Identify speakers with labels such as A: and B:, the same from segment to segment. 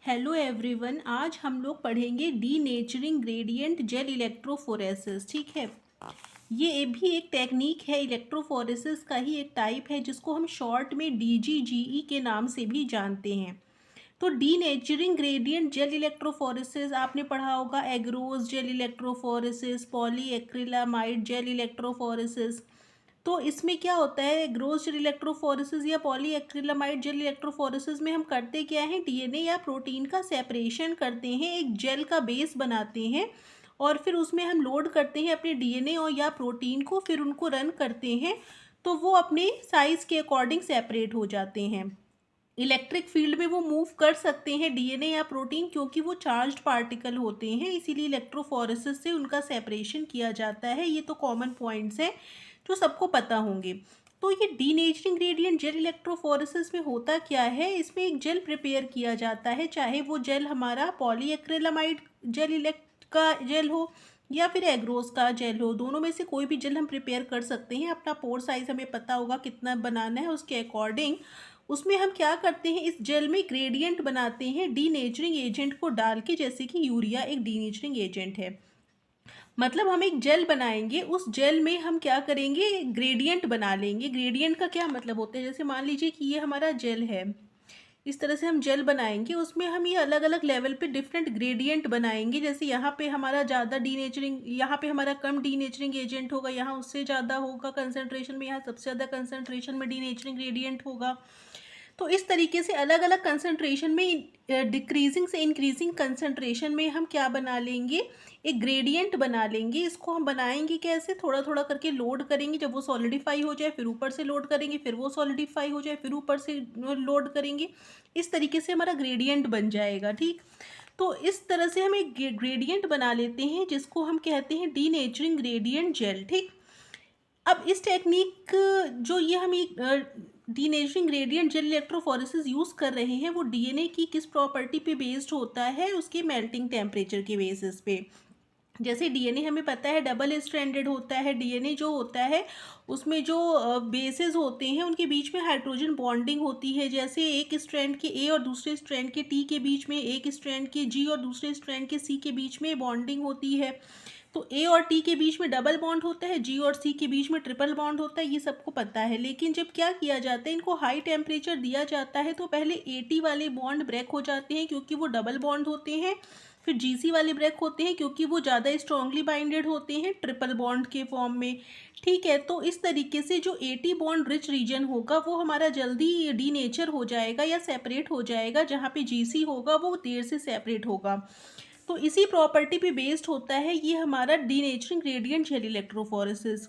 A: Hello everyone, आज हम लोग पढ़ेंगे डीनेचरिंग ग्रेडियंट जेल इलेक्ट्रोफोरेसिस। ठीक है, ये भी एक टेक्निक है, इलेक्ट्रोफोरेसिस का ही एक टाइप है जिसको हम शॉर्ट में डीजीजीई के नाम से भी जानते हैं। तो डीनेचरिंग ग्रेडियंट जेल इलेक्ट्रोफोरेसिस आपने पढ़ा होगा, एग्रोज gel electrophoresis, polyacrylamide gel electrophoresis. तो इसमें क्या होता है, ग्रोस जेल इलेक्ट्रोफोरेसिस या पॉलीएक्रिलामाइड जेल इलेक्ट्रोफोरेसिस में हम करते क्या है, डीएनए या प्रोटीन का सेपरेशन करते हैं, एक जेल का बेस बनाते हैं और फिर उसमें हम लोड करते हैं अपने डीएनए और या प्रोटीन को, फिर उनको रन करते हैं तो वो अपने साइज़ के अकॉर्डिंग सेपरेट हो जाते हैं। इलेक्ट्रिक फील्ड में वो मूव कर सकते हैं डीएनए या प्रोटीन, क्योंकि वो चार्ज्ड पार्टिकल होते हैं, इसीलिए इलेक्ट्रोफोरेसिस से उनका सेपरेशन किया जाता है। ये तो कॉमन पॉइंट्स हैं जो सबको पता होंगे। तो ये डीनेचरिंग ग्रेडियंट जेल इलेक्ट्रोफोरेसिस में होता क्या है, इसमें एक जेल प्रिपेयर किया जाता है, चाहे वो जेल हमारा पॉलीएक्रिलामाइड जेल इलेक्ट का जेल हो या फिर एग्रोस का जेल हो, दोनों में से कोई भी जेल हम प्रिपेयर कर सकते हैं। अपना पोर साइज हमें पता होगा कितना बनाना है, उसके अकॉर्डिंग उसमें हम क्या करते हैं, इस जेल में ग्रेडियंट बनाते हैं डीनेचरिंग एजेंट को डाल के, जैसे कि यूरिया एक डीनेचरिंग एजेंट है। मतलब हम एक जेल बनाएंगे, उस जेल में हम क्या करेंगे, ग्रेडियंट बना लेंगे। ग्रेडियंट का क्या मतलब होता है, जैसे मान लीजिए कि ये हमारा जेल है, इस तरह से हम जेल बनाएंगे, उसमें हम ये अलग अलग लेवल पे डिफरेंट ग्रेडियंट बनाएंगे। जैसे यहाँ पे हमारा ज़्यादा डीनेचरिंग, यहाँ पे हमारा कम डीनेचरिंग एजेंट होगा, यहाँ उससे ज़्यादा होगा कंसनट्रेशन में, यहाँ सबसे ज़्यादा कंसनट्रेशन में डीनेचरिंग ग्रेडियंट होगा। तो इस तरीके से अलग अलग कंसंट्रेशन में, डिक्रीजिंग से इंक्रीजिंग कंसंट्रेशन में हम क्या बना लेंगे, एक ग्रेडियंट बना लेंगे। इसको हम बनाएंगे कैसे, थोड़ा थोड़ा करके लोड करेंगे, जब वो सॉलिडिफाई हो जाए फिर ऊपर से लोड करेंगे, फिर वो सॉलिडिफाई हो जाए फिर ऊपर से लोड करेंगे। इस तरीके से हमारा ग्रेडियंट बन जाएगा। ठीक, तो इस तरह से हम एक ग्रेडियंट बना लेते हैं जिसको हम कहते हैं डीनेचरिंग ग्रेडियंट जेल। ठीक, अब इस टेक्निक, जो ये हम एक denaturing gradient gel electrophoresis use कर रहे हैं, वो डीएनए की किस प्रॉपर्टी पे बेस्ड होता है, उसके मेल्टिंग टेम्परेचर के बेसिस पे। जैसे डीएनए हमें पता है डबल स्ट्रैंडेड होता है, डीएनए जो होता है उसमें जो बेसेस होते हैं उनके बीच में हाइड्रोजन बॉन्डिंग होती है। जैसे एक स्ट्रैंड के ए और दूसरे स्ट्रैंड के टी के बीच में, एक स्ट्रैंड के जी और दूसरे स्ट्रैंड के सी के बीच में बॉन्डिंग होती है। तो ए और टी के बीच में डबल बॉन्ड होता है, जी और सी के बीच में ट्रिपल बॉन्ड होता है, ये सबको पता है। लेकिन जब क्या किया जाता है, इनको हाई टेम्परेचर दिया जाता है तो पहले एटी वाले बॉन्ड ब्रेक हो जाते हैं क्योंकि वो डबल बॉन्ड होते हैं, फिर जीसी वाले ब्रेक होते हैं क्योंकि वो ज़्यादा स्ट्रांगली बाइंडेड होते हैं ट्रिपल बॉन्ड के फॉर्म में। ठीक है, तो इस तरीके से जो एटी बॉन्ड रिच रीजन होगा वो हमारा जल्दी डीनेचर हो जाएगा या सेपरेट हो जाएगा, जहाँ पे जीसी होगा वो देर से सेपरेट होगा। तो इसी प्रॉपर्टी पे बेस्ड होता है ये हमारा डीनेचरिंग ग्रेडियंट जेल इलेक्ट्रोफोरेसिस।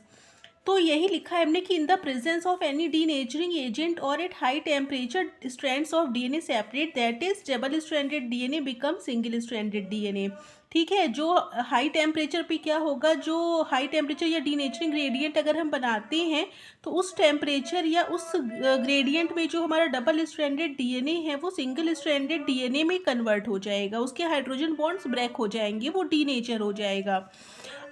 A: तो यही लिखा है हमने कि in the presence of any denaturing agent और at high temperature strands of DNA separate, that is double stranded DNA become single stranded DNA. ठीक है, जो हाई टेम्परेचर पे क्या होगा, जो हाई टेम्परेचर या डीनेचरिंग ग्रेडियंट अगर हम बनाते हैं तो उस टेम्परेचर या उस ग्रेडियंट में जो हमारा डबल स्ट्रैंडेड डीएनए है वो सिंगल स्ट्रैंडेड डीएनए में कन्वर्ट हो जाएगा, उसके हाइड्रोजन बॉन्ड्स ब्रेक हो जाएंगे, वो डीनेचर हो जाएगा।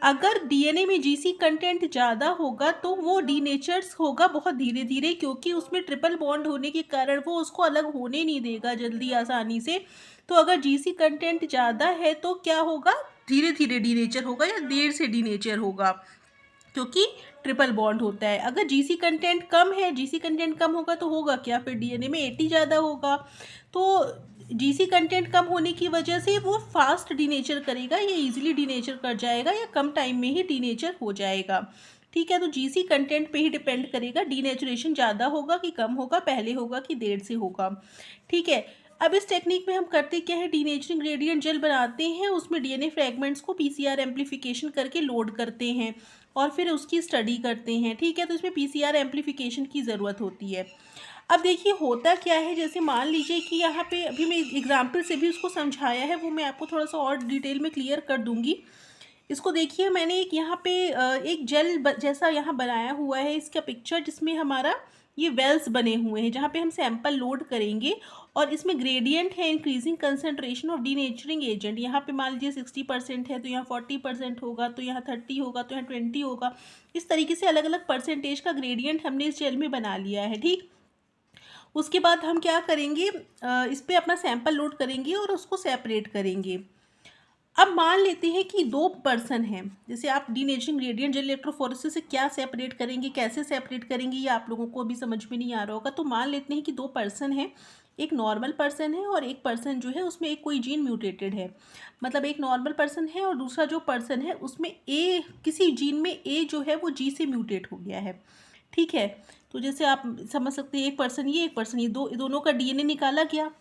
A: अगर डीएनए में जीसी कंटेंट ज़्यादा होगा तो वो डीनेचर्स होगा बहुत धीरे धीरे, क्योंकि उसमें ट्रिपल बॉन्ड होने के कारण वो उसको अलग होने नहीं देगा जल्दी आसानी से। तो अगर जीसी कंटेंट ज़्यादा है तो क्या होगा, धीरे धीरे डीनेचर होगा या देर से डीनेचर होगा, क्योंकि ट्रिपल बॉन्ड होता है। अगर जीसी कंटेंट कम है, जीसी कंटेंट कम होगा तो होगा क्या, फिर डीएनए में एटी ज़्यादा होगा, तो जीसी कंटेंट कम होने की वजह से वो फास्ट डीनेचर करेगा या इजीली डीनेचर कर जाएगा या कम टाइम में ही डीनेचर हो जाएगा। ठीक है, तो जीसी कंटेंट पे ही डिपेंड करेगा, डीनेचुरेशन ज़्यादा होगा कि कम होगा, पहले होगा कि देर से होगा। ठीक है, अब इस टेक्निक में हम करते क्या है, डीनेचरिंग ग्रेडियंट जेल बनाते हैं, उसमें डीएनए फ्रेगमेंट्स को पीसीआर एम्प्लीफिकेशन करके लोड करते हैं और फिर उसकी स्टडी करते हैं। ठीक है, तो इसमें पीसीआर एम्प्लीफिकेशन की ज़रूरत होती है। अब देखिए होता क्या है, जैसे मान लीजिए कि यहाँ पे अभी मैं एग्जाम्पल से भी उसको समझाया है, वो मैं आपको थोड़ा सा और डिटेल में क्लियर कर दूंगी। इसको देखिए, मैंने एक यहाँ पे एक जेल जैसा यहाँ बनाया हुआ है, इसका पिक्चर, जिसमें हमारा ये वेल्स बने हुए हैं जहाँ पे हम सैंपल लोड करेंगे और इसमें ग्रेडियंट है increasing concentration of denaturing agent. यहाँ पे मान लीजिए 60% है तो यहाँ 40% होगा, तो यहाँ 30 होगा, तो यहाँ 20 होगा। इस तरीके से अलग अलग परसेंटेज का ग्रेडियंट हमने इस जेल में बना लिया है। ठीक, उसके बाद हम क्या करेंगे, इस पे अपना सैंपल लोड करेंगे और उसको सेपरेट करेंगे। अब मान लेते हैं कि 2 पर्सन हैं, जैसे आप डीनेचरिंग ग्रेडिएंट जेल इलेक्ट्रोफोरेसिस से क्या सेपरेट करेंगे, कैसे सेपरेट करेंगे, ये आप लोगों को अभी समझ में नहीं आ रहा होगा। तो मान लेते हैं कि 2 पर्सन हैं, एक नॉर्मल पर्सन है और एक पर्सन जो है उसमें एक कोई जीन म्यूटेटेड है। मतलब एक नॉर्मल पर्सन है और दूसरा जो पर्सन है उसमें ए, किसी जीन में ए जो है वो जी से म्यूटेट हो गया है, ठीक है। तो जैसे आप समझ सकते हैं, एक पर्सन ये, एक पर्सन ये, दोनों का डीएनए निकाला गया।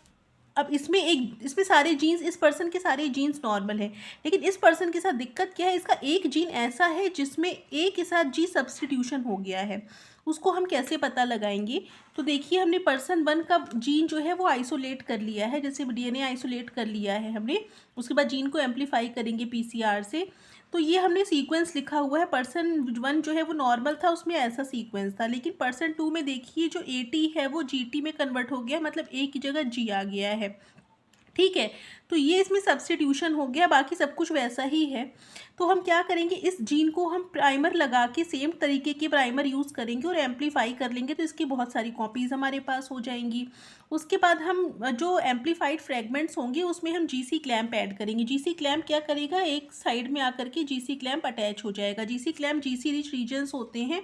A: अब इसमें सारे जीन्स, इस पर्सन के सारे जीन्स नॉर्मल हैं, लेकिन इस पर्सन के साथ दिक्कत क्या है, इसका एक जीन ऐसा है जिसमें ए के साथ जी सब्सटीट्यूशन हो गया है। उसको हम कैसे पता लगाएंगे? तो देखिए, हमने पर्सन 1 का जीन जो है वो आइसोलेट कर लिया है, जैसे डीएनए आइसोलेट कर लिया है हमने। उसके बाद जीन को एम्पलीफाई करेंगे पीसीआर से। तो ये हमने सीक्वेंस लिखा हुआ है, पर्सन 1 जो है वो नॉर्मल था, उसमें ऐसा सीक्वेंस था। लेकिन पर्सन 2 में देखिए जो एटी है वो जीटी में कन्वर्ट हो गया, मतलब ए की जगह जी आ गया है, ठीक है। तो ये इसमें सब्स्टिट्यूशन हो गया, बाकी सब कुछ वैसा ही है। तो हम क्या करेंगे, इस जीन को हम प्राइमर लगा के सेम तरीके के प्राइमर यूज़ करेंगे और एम्पलीफाई कर लेंगे, तो इसकी बहुत सारी कॉपीज़ हमारे पास हो जाएंगी। उसके बाद हम जो एम्पलीफाइड फ्रेगमेंट्स होंगे उसमें हम जीसी क्लैम्प ऐड करेंगे। जीसी क्लैम्प क्या करेगा, एक साइड में आकर के जीसी क्लैम्प अटैच हो जाएगा। GC clamp GC rich regions होते हैं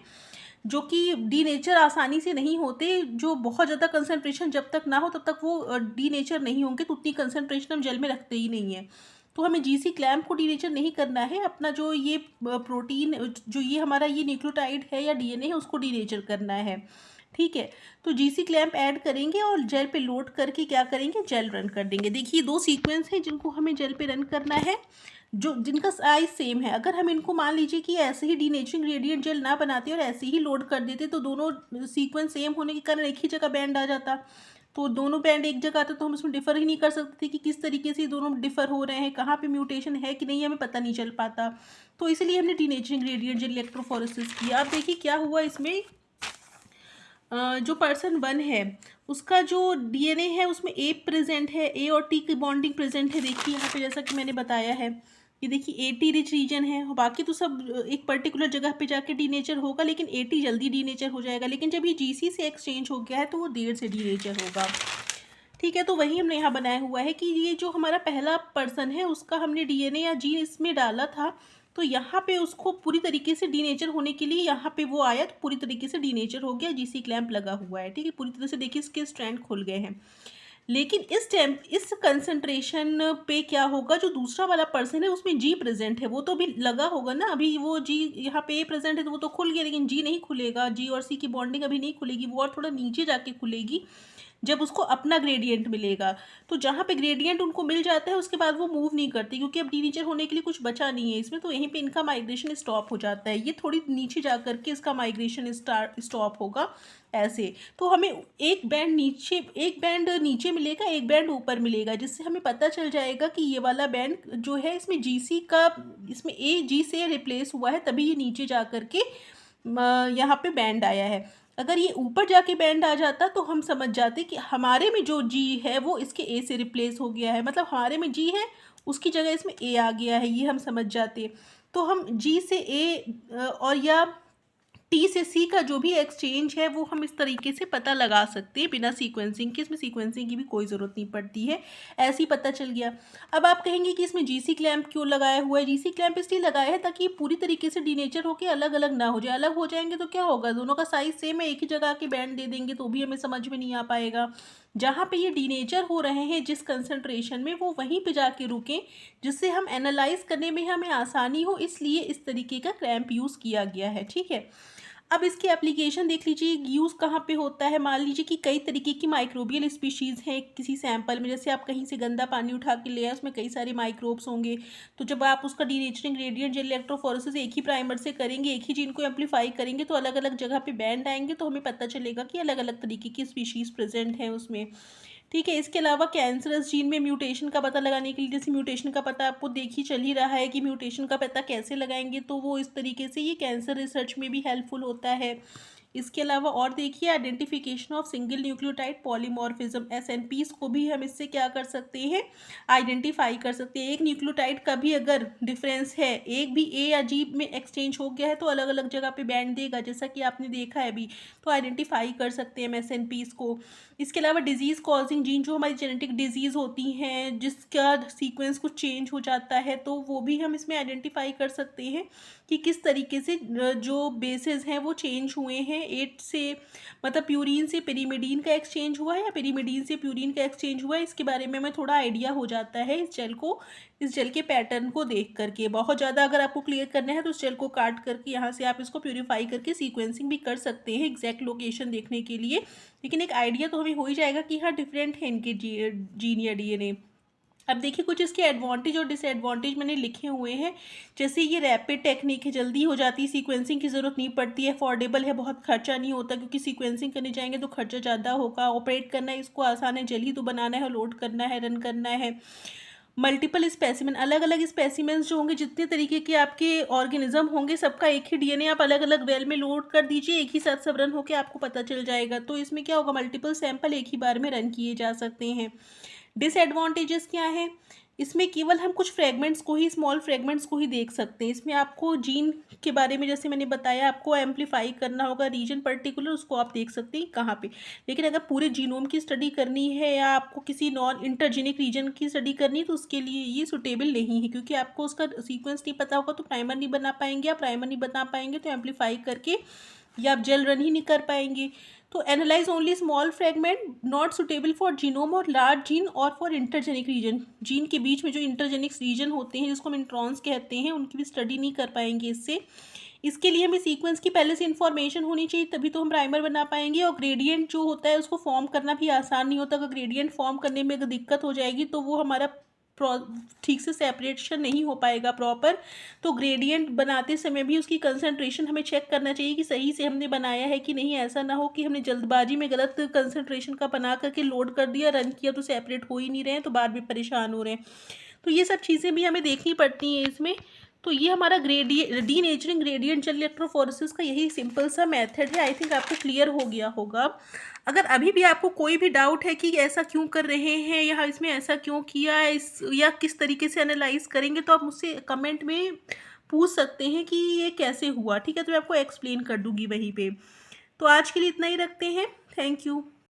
A: जो कि डीनेचर आसानी से नहीं होते, जो बहुत ज़्यादा कंसनट्रेशन जब तक ना हो तब तक वो डीनेचर नहीं होंगे, तो उतनी कंसनट्रेशन हम जेल में रखते ही नहीं है। तो हमें जीसी क्लैम्प को डीनेचर नहीं करना है, अपना जो ये प्रोटीन, जो ये हमारा ये न्यूक्लियोटाइड है या डीएनए है, उसको डीनेचर करना है, ठीक है। तो जीसी क्लैम्प ऐड करेंगे और जेल पे लोड करके क्या करेंगे, जेल रन कर देंगे। देखिए 2 सीक्वेंस हैं जिनको हमें जेल पे रन करना है, जो जिनका साइज सेम है। अगर हम इनको मान लीजिए कि ऐसे ही डीनेचरिंग ग्रेडिएंट जेल ना बनाते और ऐसे ही लोड कर देते, तो दोनों सीक्वेंस सेम होने के कारण एक ही जगह बैंड आ जाता। तो दोनों बैंड एक जगह आते तो हम उसमें डिफ़र ही नहीं कर सकते थे कि किस तरीके से दोनों डिफ़र हो रहे हैं, कहाँ पे म्यूटेशन है कि नहीं, हमें पता नहीं चल पाता। तो इसलिए हमने डीनेचरिंग ग्रेडिएंट जेल इलेक्ट्रोफोरेसिस किया। अब देखिए क्या हुआ इसमें, जो पर्सन 1 है उसका जो डीएनए है उसमें ए प्रेजेंट है, ए और टी की बॉन्डिंग प्रेजेंट है। देखिए यहाँ पे जैसा कि मैंने बताया है, ये देखिए एटी रिच रीजन है, बाकी तो सब एक पर्टिकुलर जगह पे जाके डीनेचर होगा, लेकिन एटी जल्दी डीनेचर हो जाएगा। लेकिन जब ये जीसी से एक्सचेंज हो गया है तो वो देर से डीनेचर होगा, ठीक है। तो वही हमने यहाँ बनाया हुआ है कि ये जो हमारा पहला पर्सन है उसका हमने डीएनए या जीन इसमें डाला था, तो यहाँ पे उसको पूरी तरीके से डीनेचर होने के लिए यहाँ पे वो आया, तो पूरी तरीके से डीनेचर हो गया, जीसी क्लैम्प लगा हुआ है, ठीक है। पूरी तरह से देखिए इसके स्ट्रैंड खुल गए हैं। लेकिन इस कंसंट्रेशन पे क्या होगा, जो दूसरा वाला पर्सन है उसमें जी प्रेजेंट है, वो तो अभी लगा होगा ना, अभी वो जी यहाँ पे ए प्रेजेंट है तो वो तो खुल गया, लेकिन जी नहीं खुलेगा, जी और सी की बॉन्डिंग अभी नहीं खुलेगी, वो और थोड़ा नीचे जाके खुलेगी जब उसको अपना ग्रेडियंट मिलेगा। तो जहाँ पे ग्रेडियंट उनको मिल जाता है उसके बाद वो मूव नहीं करती, क्योंकि अब डीनेचर होने के लिए कुछ बचा नहीं है इसमें, तो यहीं पे इनका माइग्रेशन स्टॉप हो जाता है। ये थोड़ी नीचे जा करके इसका माइग्रेशन स्टॉप होगा ऐसे। तो हमें एक बैंड नीचे मिलेगा, एक बैंड ऊपर मिलेगा, जिससे हमें पता चल जाएगा कि ये वाला बैंड जो है इसमें जीसी का, इसमें ए जी से रिप्लेस हुआ है, तभी ये नीचे जा करके यहाँ पे बैंड आया है। अगर ये ऊपर जाके बैंड आ जाता तो हम समझ जाते कि हमारे में जो जी है वो इसके ए से रिप्लेस हो गया है, मतलब हमारे में जी है उसकी जगह इसमें ए आ गया है, ये हम समझ जाते। तो हम जी से ए और या टी से सी का जो भी एक्सचेंज है वो हम इस तरीके से पता लगा सकते हैं बिना सीक्वेंसिंग के, इसमें सीक्वेंसिंग की भी कोई ज़रूरत नहीं पड़ती है, ऐसे ही पता चल गया। अब आप कहेंगे कि इसमें जीसी क्लैम्प क्यों लगाया हुआ है? जीसी क्लैम्प इसलिए लगाया है ताकि पूरी तरीके से डीनेचर होकर अलग अलग ना हो जाए। अलग हो जाएंगे तो क्या होगा, दोनों का साइज सेम है, एक ही जगह के बैंड दे देंगे तो भी हमें समझ में नहीं आ पाएगा। जहाँ पे ये डीनेचर हो रहे हैं जिस कंसंट्रेशन में, वो वहीं पे जाके रुकें, जिससे हम एनालाइज करने में हमें आसानी हो, इसलिए इस तरीके का क्लैम्प यूज़ किया गया है, ठीक है। अब इसकी एप्लीकेशन देख लीजिए, यूज़ कहाँ पे होता है। मान लीजिए कि कई तरीके की माइक्रोबियल स्पीशीज़ हैं किसी सैंपल में, जैसे आप कहीं से गंदा पानी उठा के ले आए, उसमें कई सारे माइक्रोब्स होंगे, तो जब आप उसका डीनेचरिंग ग्रेडिएंट जेल इलेक्ट्रोफोरेसिस एक ही प्राइमर से करेंगे, एक ही जीन को एम्पलीफाई करेंगे, तो अलग अलग जगह पे बैंड आएंगे, तो हमें पता चलेगा कि अलग अलग तरीके की स्पीशीज़ प्रेजेंट हैं उसमें, ठीक है। इसके अलावा कैंसरस जीन में म्यूटेशन का पता लगाने के लिए, जैसे म्यूटेशन का पता आपको देख ही चल ही रहा है कि म्यूटेशन का पता कैसे लगाएंगे, तो वो इस तरीके से ये कैंसर रिसर्च में भी हेल्पफुल होता है। इसके अलावा और देखिए identification of single nucleotide polymorphism, SNPs को भी हम इससे क्या कर सकते हैं, आइडेंटिफाई कर सकते हैं। एक न्यूक्लियोटाइड का भी अगर डिफरेंस है, एक भी ए या जी में एक्सचेंज हो गया है तो अलग अलग जगह पे बैंड देगा, जैसा कि आपने देखा है अभी, तो आइडेंटिफाई कर सकते हैं हम एसएनपीज को। इसके अलावा डिजीज़ कॉजिंग जीन, जो हमारी जेनेटिक डिजीज़ होती हैं जिसका सीक्वेंस कुछ चेंज हो जाता है, तो वो भी हम इसमें आइडेंटिफाई कर सकते हैं कि किस तरीके से जो बेसेस हैं वो चेंज हुए हैं। 8 से मतलब प्यूरीन से पिरीमिडीन का एक्सचेंज हुआ है या पिरीमिडीन से प्यूरीन का एक्सचेंज हुआ है, इसके बारे में हमें थोड़ा आइडिया हो जाता है इस जेल के पैटर्न को देख करके। बहुत ज़्यादा अगर आपको क्लियर करना है तो इस जेल को काट करके यहाँ से आप इसको प्यूरीफाई करके सीक्वेंसिंग भी कर सकते हैं एग्जैक्ट लोकेशन देखने के लिए, लेकिन एक आइडिया तो हमें हो ही जाएगा कि हाँ डिफरेंट है इनके जीन या डीएनए। अब देखिए कुछ इसके एडवांटेज और डिसएडवांटेज मैंने लिखे हुए हैं। जैसे ये रैपिड टेक्निक है, जल्दी हो जाती है, सीक्वेंसिंग की ज़रूरत नहीं पड़ती है, अफोर्डेबल है, बहुत खर्चा नहीं होता, क्योंकि सीक्वेंसिंग करने जाएंगे तो खर्चा ज़्यादा होगा। ऑपरेट करना है इसको आसान है, जल्दी तो बनाना है, लोड करना है, रन करना है। मल्टीपल स्पेसिमेन, अलग अलग स्पेसिमेंस जो होंगे, जितने तरीके के आपके ऑर्गेनिज्म होंगे सबका एक ही डीएनए आप अलग अलग वेल में लोड कर दीजिए, एक ही साथ सब रन होकर आपको पता चल जाएगा। तो इसमें क्या होगा, मल्टीपल सैंपल एक ही बार में रन किए जा सकते हैं। डिसएडवांटेजेस क्या है, इसमें केवल हम कुछ फ्रेगमेंट्स को ही, स्मॉल फ्रेगमेंट्स को ही देख सकते हैं। इसमें आपको जीन के बारे में जैसे मैंने बताया आपको एम्पलीफाई करना होगा, रीजन पर्टिकुलर उसको आप देख सकते हैं कहाँ पे। लेकिन अगर पूरे जीनोम की स्टडी करनी है या आपको किसी नॉन इंटरजेनिक रीजन की स्टडी करनी है तो उसके लिए ये सुटेबल नहीं है, क्योंकि आपको उसका सीक्वेंस नहीं पता होगा तो प्राइमर नहीं बना पाएंगे। आप प्राइमर नहीं बना पाएंगे तो एम्पलीफाई करके या आप जेल रन ही नहीं कर पाएंगे। तो analyse only small fragment, not suitable for genome और लार्ज जीन और फॉर इंटरजेनिक रीजन। जीन के बीच में जो इंटरजेनिक रीजन होते हैं जिसको हम इंट्रॉन्स कहते हैं, उनकी भी स्टडी नहीं कर पाएंगे इससे। इसके लिए हमें सीक्वेंस की पहले से इन्फॉर्मेशन होनी चाहिए, तभी तो हम प्राइमर बना पाएंगे। और ग्रेडियंट जो होता है उसको फॉर्म करना भी आसान नहीं होता। अगर ग्रेडियंट फॉर्म करने में अगर दिक्कत हो जाएगी तो वो हमारा ठीक से सेपरेशन नहीं हो पाएगा प्रॉपर। तो ग्रेडियंट बनाते समय भी उसकी कंसंट्रेशन हमें चेक करना चाहिए कि सही से हमने बनाया है कि नहीं। ऐसा ना हो कि हमने जल्दबाजी में गलत कंसंट्रेशन का बना करके लोड कर दिया, रन किया तो सेपरेट हो ही नहीं रहे हैं, तो बाद में परेशान हो रहे हैं। तो ये सब चीज़ें भी हमें देखनी पड़ती हैं इसमें। तो ये हमारा डीनेचरिंग ग्रेडियंट जेल इलेक्ट्रोफोरेसिस का यही सिंपल सा मेथड है। आई थिंक आपको क्लियर हो गया होगा। अगर अभी भी आपको कोई भी डाउट है कि ऐसा क्यों कर रहे हैं या इसमें ऐसा क्यों किया है, या किस तरीके से एनालाइज करेंगे, तो आप मुझसे कमेंट में पूछ सकते हैं कि ये कैसे हुआ। ठीक है, तो मैं आपको एक्सप्लेन कर दूंगी वहीं पे। तो आज के लिए इतना ही रखते हैं। Thank you.